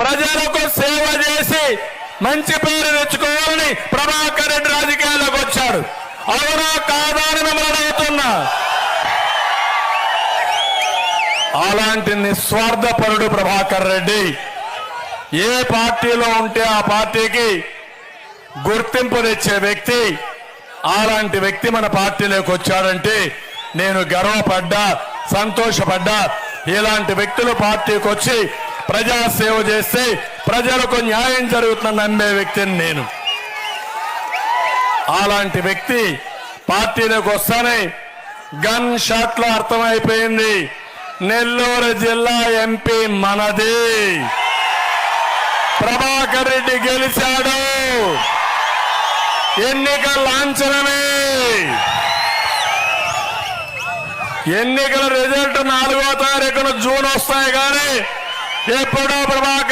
ప్రజలకు సేవ చేసి మంచి పేరు తెచ్చుకోవాలని ప్రభాకర్ రెడ్డి రాజకీయాల్లోకి వచ్చాడు. అవునా కాదా అని మిమ్మల్ని అడుగుతున్నా. అలాంటి నిస్వార్థపరుడు ప్రభాకర్ రెడ్డి. ఏ పార్టీలో ఉంటే ఆ పార్టీకి గుర్తింపు తెచ్చే వ్యక్తి. అలాంటి వ్యక్తి మన పార్టీలోకి వచ్చాడంటే నేను గర్వపడ్డా, సంతోషపడ్డా. ఇలాంటి వ్యక్తులు పార్టీకి వచ్చి ప్రజాసేవ చేస్తే ప్రజలకు న్యాయం జరుగుతుందని నమ్మే వ్యక్తిని నేను. అలాంటి వ్యక్తి పార్టీలోకి వస్తానే గన్ షాట్ లో అర్థమైపోయింది. నెల్లూరు జిల్లా ఎంపీ మనది. ప్రభాకర్ రెడ్డి గెలిచాడు. ఎన్నికల లాంఛనమే. ఎన్నికల రిజల్ట్ 4వ తారీఖున జూన్ వస్తాయి కానీ ఎప్పుడో ప్రభాకర్